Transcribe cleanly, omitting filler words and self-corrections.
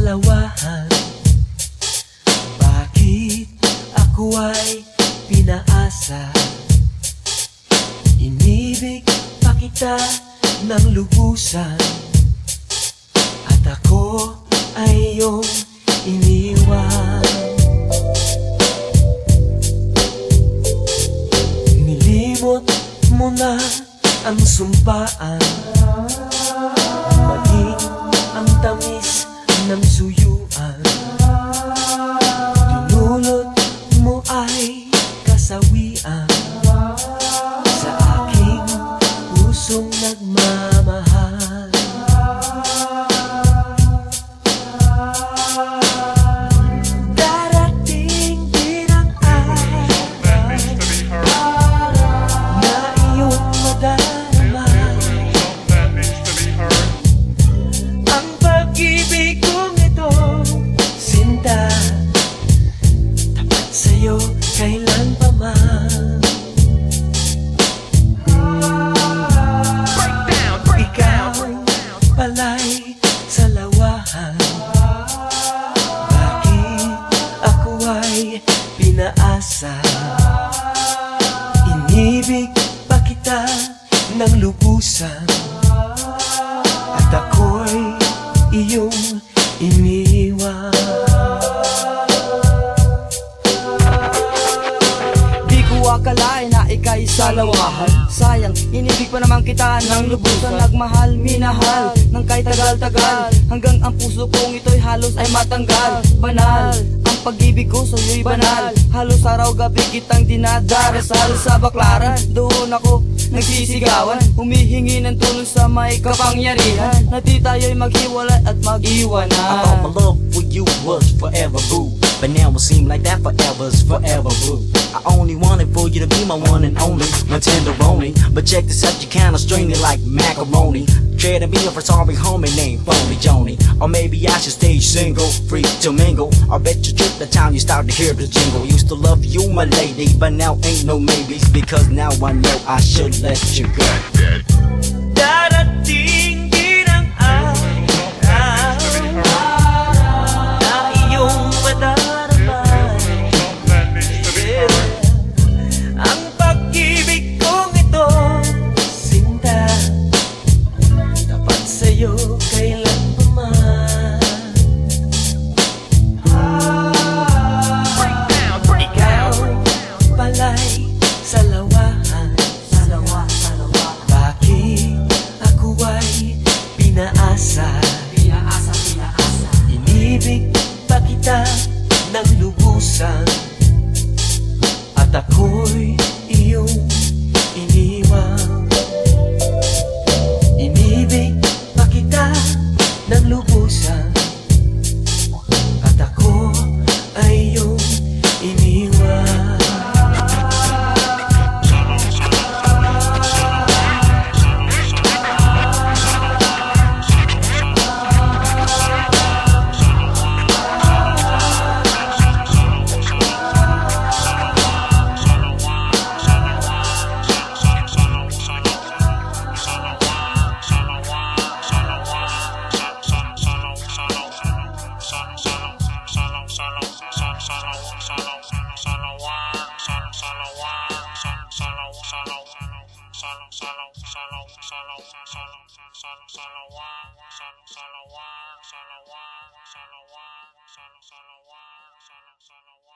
salawahan. Bakit ako ay pinaasa? Inibig pa kita ng lubusan, at ako ay iyong iniwan. Nilimot mo na ang sumpaan, maging ang tamis ng suyuan. Dinulot mo ay kasawian sa aking pusong nagmamahal. Darating din ang araw na iyong madarama ang pag-ibig kong ito, sinta, tapat sa'yo kailan pa man. Ikaw pala'y salawahan. Bakit ako ay pinaasa? Inibig pa kita ng lubusan, at ako'y iyong iniwan. Di ko akalain na ika'y salawahan. Sayang, inibig pa naman kita ng lubusan. Nagmahal, minahal ng kay tagal-tagal, hanggang ang puso kong ito'y halos ay matanggal. Banal ang pag-ibig ko sa'yo'y banal. Halos araw-gabi kitang dinadarasal. Sa baklaran, doon ako nagsisigawan, humihingi ng tulong sa may kapangyarihan, na di tayo'y maghiwalay at mag-iwanan. I thought my love for you was forever, boo, but now it seems like that forever's forever, boo. I only wanted for you to be my one and only, my tenderoni. But check this out, you kinda stringy like macaroni. Trading me for sorry homie named Phony Joni. Or maybe I should stay single, free to mingle. I bet you trip the time you start to hear the jingle. Used to love you, my lady, but now ain't no maybes, because now I know I should let you go. Darating din ang araw na iyong madarama. Ang pag-ibig kong ito, sinta, tapat sa'yo kailan pa man. Ikaw pala'y salawahan. Bakit ako ay pinaasa? Inibig pa kita ng lubusan, at ako'y iyong iniwan. Inibig pa kita ng lubusan, at ako ay iyong iniwan. Salawat.